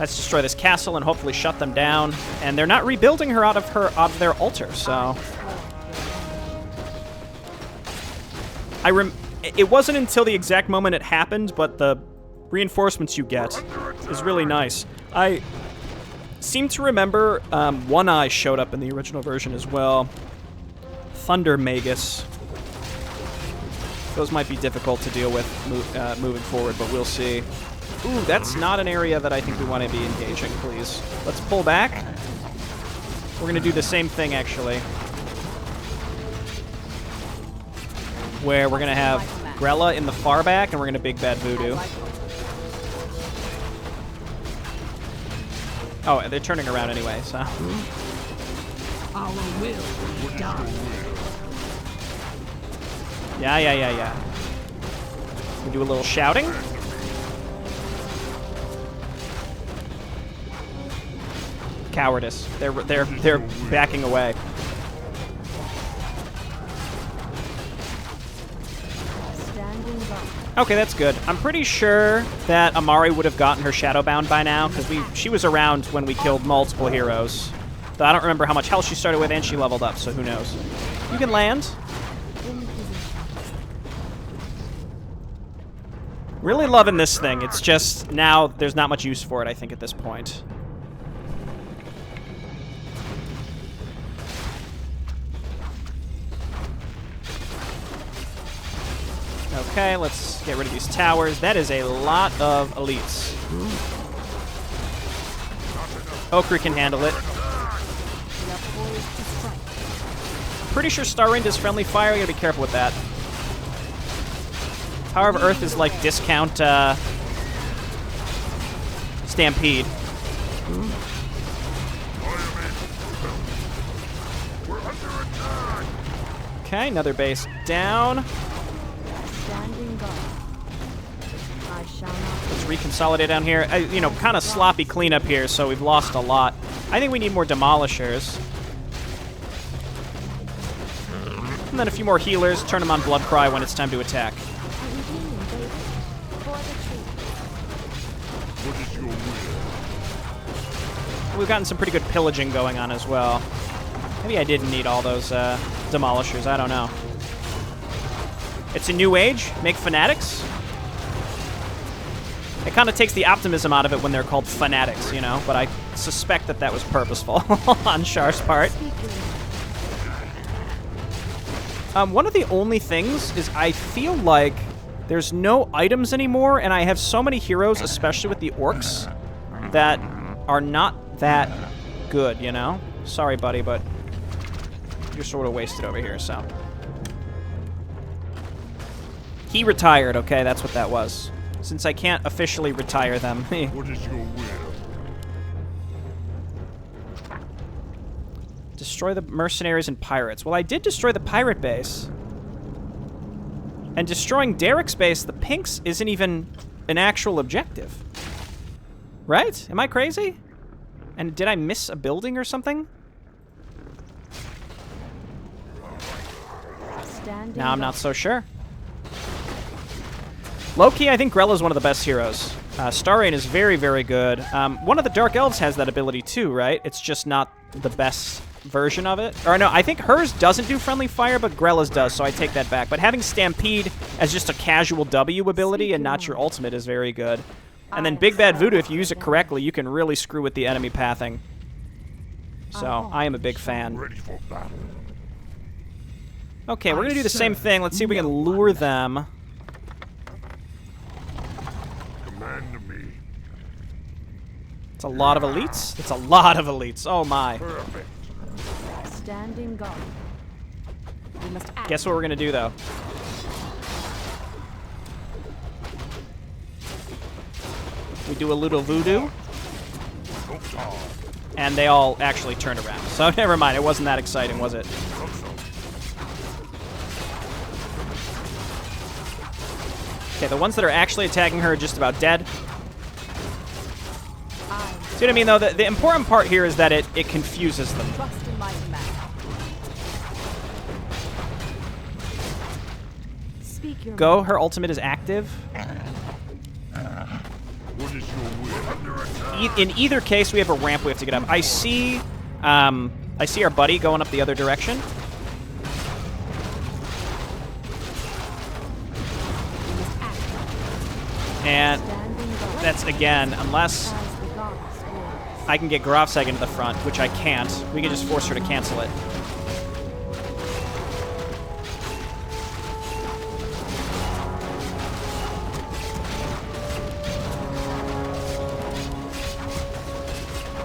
Let's destroy this castle and hopefully shut them down. And they're not rebuilding her out of their altar, so it wasn't until the exact moment it happened, but the reinforcements you get is really nice. I seem to remember One Eye showed up in the original version as well. Thunder Magus. Those might be difficult to deal with moving forward, but we'll see. Ooh, that's not an area that I think we want to be engaging, please. Let's pull back. We're going to do the same thing, actually. Where we're going to have Grella in the far back, and we're going to Big Bad Voodoo. Oh, they're turning around anyway, so... Our will die. Yeah. We do a little shouting. Cowardice. They're backing away. Okay, that's good. I'm pretty sure that Amari would have gotten her Shadowbound by now, because she was around when we killed multiple heroes. Though I don't remember how much health she started with, and she leveled up, so who knows. You can land. Really loving this thing. It's just now there's not much use for it, I think, at this point. Okay, let's get rid of these towers. That is a lot of elites. Okra can handle it. Pretty sure Starwind is friendly fire. You gotta be careful with that. Power of Earth is like discount Stampede. Okay, another base down. Let's reconsolidate down here. You know, kind of sloppy cleanup here, so we've lost a lot. I think we need more demolishers. And then a few more healers. Turn them on Blood Cry when it's time to attack. We've gotten some pretty good pillaging going on as well. Maybe I didn't need all those demolishers. I don't know. It's a new age. Make fanatics. It kind of takes the optimism out of it when they're called fanatics, you know? But I suspect that that was purposeful on Char's part. One of the only things is I feel like there's no items anymore, and I have so many heroes, especially with the Orcs, that are not that good, you know? Sorry, buddy, but you're sort of wasted over here, so. He retired, okay? That's what that was. Since I can't officially retire them. What is your will? Destroy the mercenaries and pirates. Well, I did destroy the pirate base. And destroying Derek's base, the pinks, isn't even an actual objective. Right? Am I crazy? And did I miss a building or something? Now I'm not so sure. Low-key, I think Grella's one of the best heroes. Starrain is very, very good. One of the Dark Elves has that ability too, right? It's just not the best version of it. Or no, I think hers doesn't do friendly fire, but Grella's does, so I take that back. But having Stampede as just a casual W ability and not your ultimate is very good. And then Big Bad Voodoo, if you use it correctly, you can really screw with the enemy pathing. So, I am a big fan. Ready for battle. Okay, we're going to do the same thing. Let's see if we can lure them. Command me. It's a lot of elites. It's a lot of elites. Oh, my. Perfect. Standing guard. We must act. Guess what we're going to do, though? We do a little voodoo. And they all actually turn around. So never mind, it wasn't that exciting, was it? Okay, the ones that are actually attacking her are just about dead. See what I mean, though? The important part here is that it confuses them. Trust in my command. Speak your Go, her ultimate is active. What is your will? Under in either case, we have a ramp we have to get up. I see our buddy going up the other direction. And that's, again, unless I can get Grofsag into the front, which I can't. We can just force her to cancel it.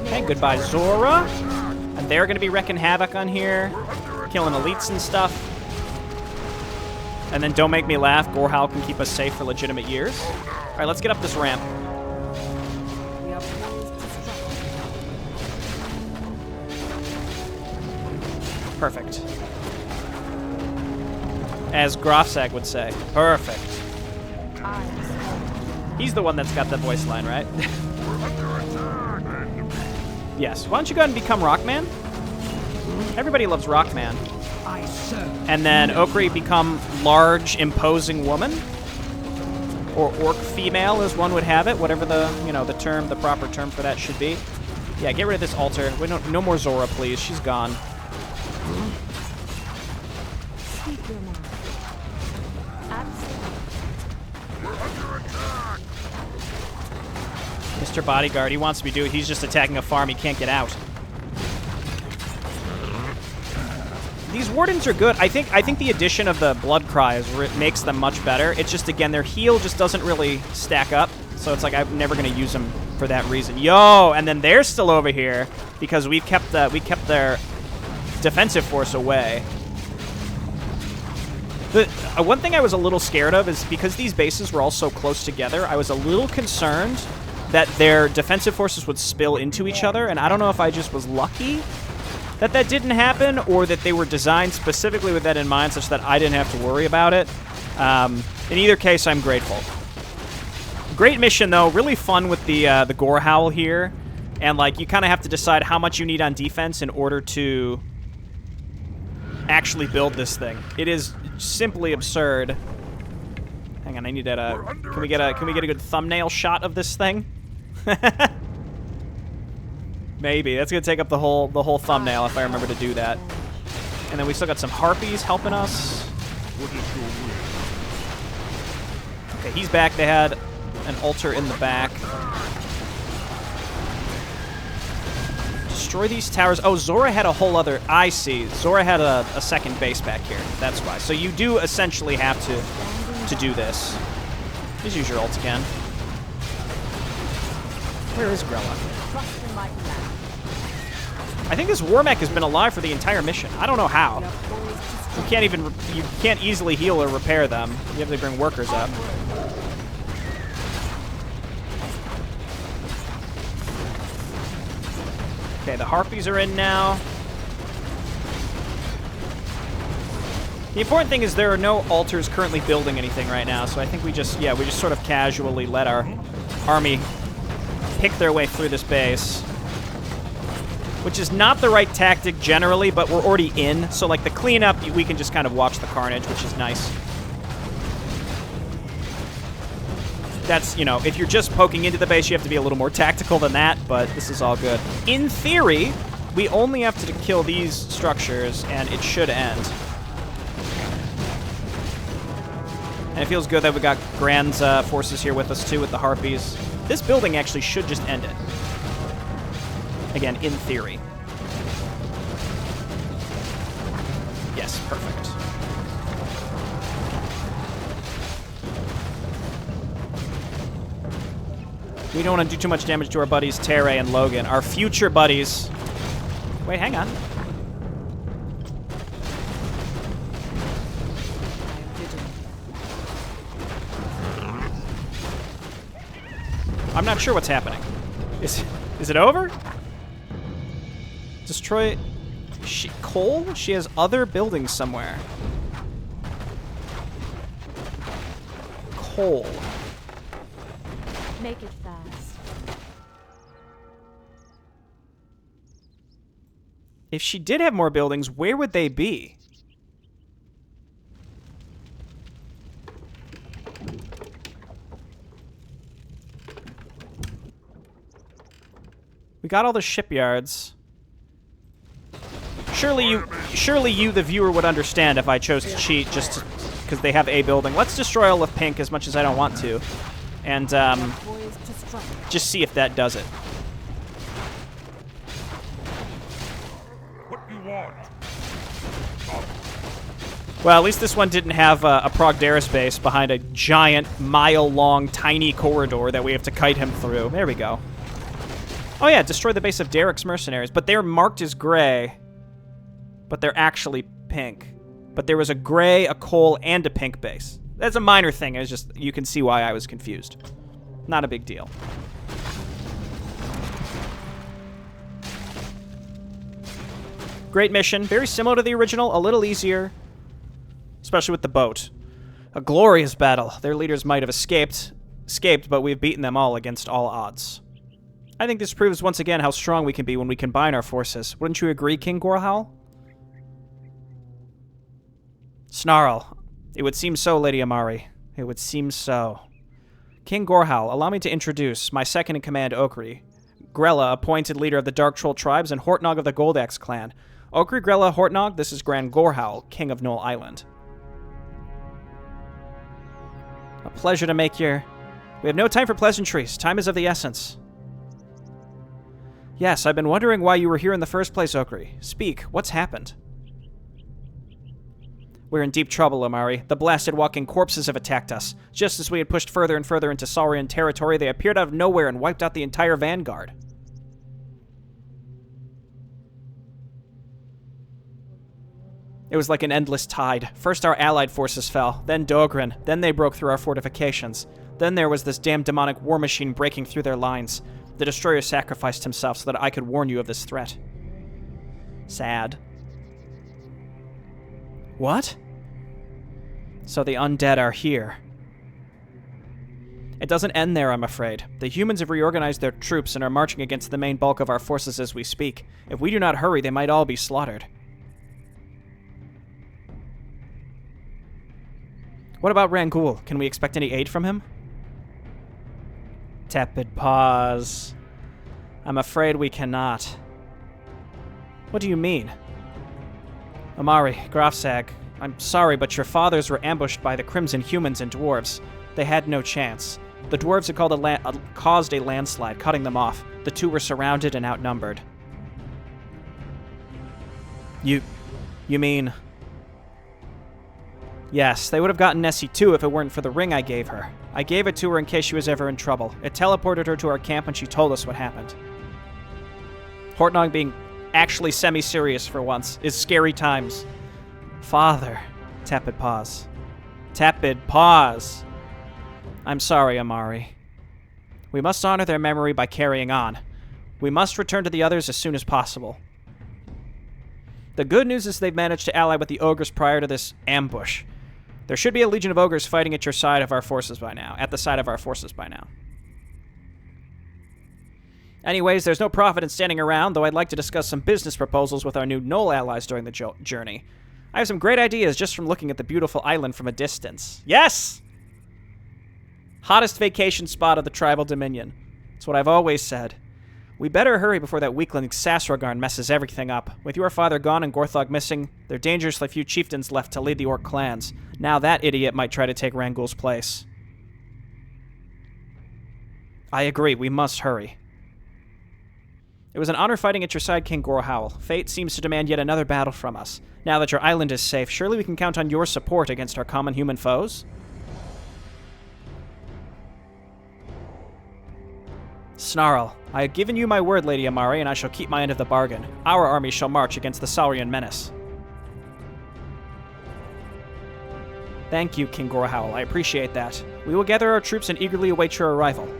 Okay, goodbye, Zora. And they're going to be wrecking havoc on here, killing elites and stuff. And then don't make me laugh, Gorehal can keep us safe for legitimate years. All right, let's get up this ramp. Perfect. As Grofsag would say, perfect. He's the one that's got the voice line, right? Yes. Why don't you go ahead and become Rockman? Everybody loves Rockman. And then Okri become large, imposing woman? Or orc female, as one would have it, whatever the, the proper term for that should be. Yeah, get rid of this altar. Wait, no more Zora, please. She's gone. Mr. Bodyguard, he wants to be doing. He's just attacking a farm. He can't get out. These wardens are good. I think the addition of the blood cries makes them much better. It's just, again, their heal just doesn't really stack up. So it's like I'm never going to use them for that reason. Yo, and then they're still over here because we kept their defensive force away. The one thing I was a little scared of is because these bases were all so close together, I was a little concerned that their defensive forces would spill into each other, and I don't know if I just was lucky that didn't happen, or that they were designed specifically with that in mind such that I didn't have to worry about it. In either case, I'm grateful. Great mission, though. Really fun with the Gorehowl here. And, like, you kind of have to decide how much you need on defense in order to actually build this thing. It is simply absurd. Hang on, I need that. Can we get a good thumbnail shot of this thing? Maybe. That's going to take up the whole thumbnail if I remember to do that. And then we still got some harpies helping us. Okay, he's back. They had an altar in the back. Destroy these towers. Oh, Zora had a whole other... I see. Zora had a second base back here. That's why. So you do essentially have to do this. Just use your ult again. Where is Grella? I think this War Mech has been alive for the entire mission. I don't know how. You can't easily heal or repair them. You have to bring workers up. Okay, the Harpies are in now. The important thing is there are no altars currently building anything right now, so I think we just sort of casually let our army pick their way through this base. Which is not the right tactic generally, but we're already in. So, like, the cleanup, we can just kind of watch the carnage, which is nice. That's, if you're just poking into the base, you have to be a little more tactical than that, but this is all good. In theory, we only have to kill these structures, and it should end. And it feels good that we got Grand's forces here with us, too, with the Harpies. This building actually should just end it. Again, in theory. Yes, perfect. We don't want to do too much damage to our buddies Terray and Logan. Our future buddies. Wait, hang on. I'm not sure what's happening. Is it over? Destroy... coal? She has other buildings somewhere. Coal. Make it fast. If she did have more buildings, where would they be? We got all the shipyards. Surely you, the viewer, would understand if I chose to cheat just because they have a building. Let's destroy all of pink as much as I don't want to. And, just see if that does it. What you want? Well, at least this one didn't have a Progdaris base behind a giant, mile-long, tiny corridor that we have to kite him through. There we go. Oh yeah, destroy the base of Derek's mercenaries. But they're marked as gray. But they're actually pink. But there was a gray, a coal, and a pink base. That's a minor thing. It's just, you can see why I was confused. Not a big deal. Great mission. Very similar to the original. A little easier. Especially with the boat. A glorious battle. Their leaders might have escaped, but we've beaten them all against all odds. I think this proves once again how strong we can be when we combine our forces. Wouldn't you agree, King Gorhal? Snarl. It would seem so, Lady Amari. It would seem so. King Gorhal, allow me to introduce my second-in-command, Okri. Grella, appointed leader of the Dark Troll tribes, and Hortnog of the Goldaxe clan. Okri, Grella, Hortnog, this is Grand Gorhal, King of Knoll Island. A pleasure to make your... We have no time for pleasantries. Time is of the essence. Yes, I've been wondering why you were here in the first place, Okri. Speak. What's happened? We're in deep trouble, Amari. The blasted walking corpses have attacked us. Just as we had pushed further and further into Saurian territory, they appeared out of nowhere and wiped out the entire vanguard. It was like an endless tide. First our allied forces fell, then Dogran, then they broke through our fortifications. Then there was this damned demonic war machine breaking through their lines. The destroyer sacrificed himself so that I could warn you of this threat. Sad. What? So the undead are here. It doesn't end there, I'm afraid. The humans have reorganized their troops and are marching against the main bulk of our forces as we speak. If we do not hurry, they might all be slaughtered. What about Rangul? Can we expect any aid from him? Tepid pause. I'm afraid we cannot. What do you mean? Amari, Grafsag, I'm sorry, but your fathers were ambushed by the Crimson humans and dwarves. They had no chance. The dwarves had caused a landslide, cutting them off. The two were surrounded and outnumbered. You mean... Yes, they would have gotten Nessie too if it weren't for the ring I gave her. I gave it to her in case she was ever in trouble. It teleported her to our camp and she told us what happened. Hortnog being actually semi-serious for once is scary times. Father. Tepid pause. Tepid pause. I'm sorry, Amari. We must honor their memory by carrying on. We must return to the others as soon as possible. The good news is they've managed to ally with the ogres prior to this ambush. There should be a legion of ogres fighting at your side of our forces by now. At the side of our forces by now. Anyways, there's no profit in standing around, though I'd like to discuss some business proposals with our new Knoll allies during the journey. I have some great ideas just from looking at the beautiful island from a distance. Yes! Hottest vacation spot of the tribal dominion. That's what I've always said. We better hurry before that weakling Sasragarn messes everything up. With your father gone and Gorthog missing, there are dangerously few chieftains left to lead the Orc clans. Now that idiot might try to take Rangul's place. I agree, we must hurry. It was an honor fighting at your side, King Gorhowl. Fate seems to demand yet another battle from us. Now that your island is safe, surely we can count on your support against our common human foes? Snarl, I have given you my word, Lady Amari, and I shall keep my end of the bargain. Our army shall march against the Saurian menace. Thank you, King Gorhowl. I appreciate that. We will gather our troops and eagerly await your arrival.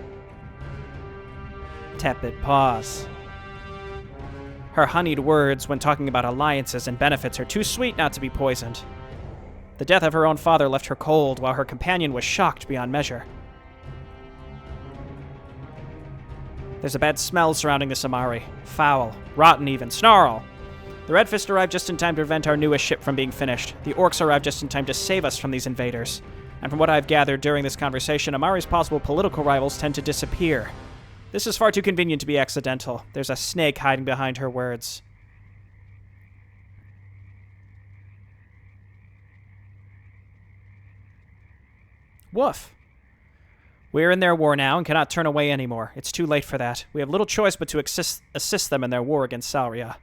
Tepid pause. Her honeyed words when talking about alliances and benefits are too sweet not to be poisoned. The death of her own father left her cold, while her companion was shocked beyond measure. There's a bad smell surrounding this Amari. Foul. Rotten even. Snarl! The Red Fist arrived just in time to prevent our newest ship from being finished. The Orcs arrived just in time to save us from these invaders. And from what I've gathered during this conversation, Amari's possible political rivals tend to disappear. This is far too convenient to be accidental. There's a snake hiding behind her words. Woof. We're in their war now and cannot turn away anymore. It's too late for that. We have little choice but to assist them in their war against Salria.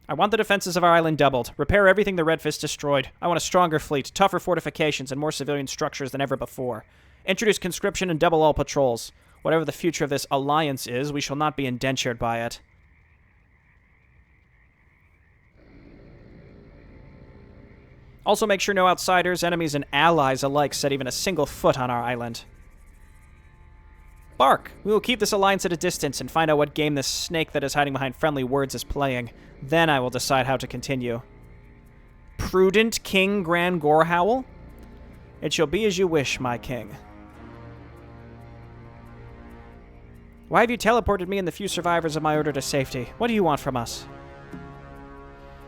I want the defenses of our island doubled. Repair everything the Red Fist destroyed. I want a stronger fleet, tougher fortifications, and more civilian structures than ever before. Introduce conscription and double all patrols. Whatever the future of this alliance is, we shall not be indentured by it. Also make sure no outsiders, enemies, and allies alike set even a single foot on our island. Bark! We will keep this alliance at a distance and find out what game this snake that is hiding behind friendly words is playing. Then I will decide how to continue. Prudent King Gran Gorehowl? It shall be as you wish, my king. Why have you teleported me and the few survivors of my order to safety? What do you want from us?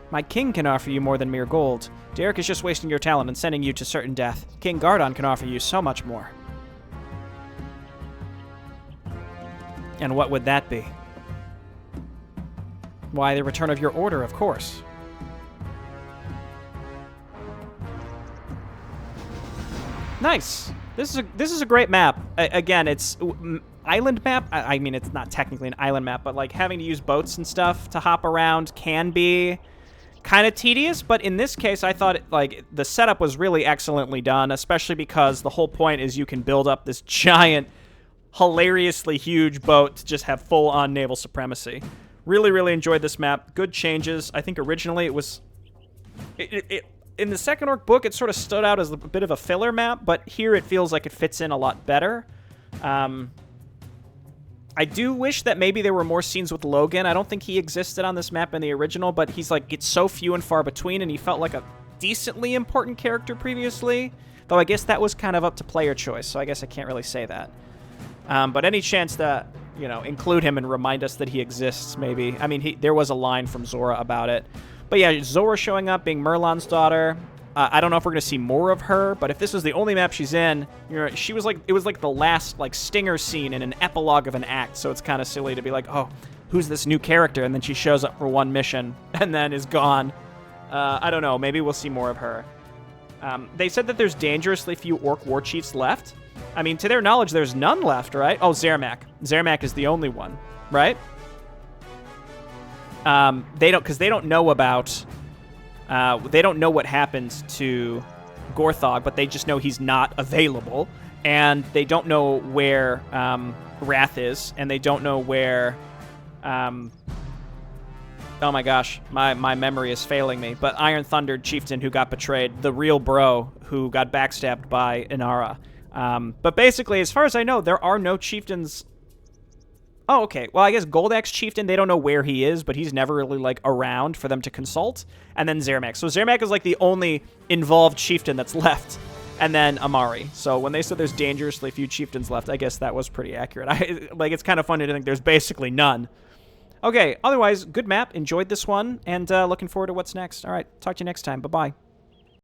My king can offer you more than mere gold. Derek is just wasting your talent and sending you to certain death. King Gardon can offer you so much more. And what would that be? Why, the return of your order, of course. Nice. This is a great map. Again, it's island map. I mean, it's not technically an island map, but like having to use boats and stuff to hop around can be kind of tedious. But in this case, I thought like the setup was really excellently done, especially because the whole point is you can build up this giant, hilariously huge boat to just have full-on naval supremacy. Really, really enjoyed this map. Good changes. I think originally it was... in the second Orc book, it sort of stood out as a bit of a filler map, but here it feels like it fits in a lot better. I do wish that maybe there were more scenes with Logan. I don't think he existed on this map in the original, but he's like, it's so few and far between, and he felt like a decently important character previously. Though I guess that was kind of up to player choice, so I guess I can't really say that. But any chance to, you know, include him and remind us that he exists, maybe. I mean, there was a line from Zora about it. But yeah, Zora showing up, being Merlon's daughter. I don't know if we're going to see more of her, but if this was the only map she's in, you know, she was like, it was like the last, like, stinger scene in an epilogue of an act, so it's kind of silly to be like, oh, who's this new character? And then she shows up for one mission and then is gone. I don't know, maybe we'll see more of her. They said that there's dangerously few Orc war chiefs left. I mean, to their knowledge, there's none left, right? Oh, Zermac. Zermac is the only one, right? Because they don't know about... they don't know what happened to Gorthog, but they just know he's not available. And they don't know where Wrath is, and they don't know where... oh my gosh, my memory is failing me. But Iron Thundered Chieftain who got betrayed, the real bro who got backstabbed by Inara. But basically, as far as I know, there are no chieftains... Oh, okay. Well, I guess Goldax Chieftain, they don't know where he is, but he's never really, like, around for them to consult. And then Zermac. So Zermac is, like, the only involved chieftain that's left. And then Amari. So when they said there's dangerously few chieftains left, I guess that was pretty accurate. It's kind of funny to think there's basically none. Okay, otherwise, good map. Enjoyed this one. And looking forward to what's next. All right, talk to you next time. Bye-bye.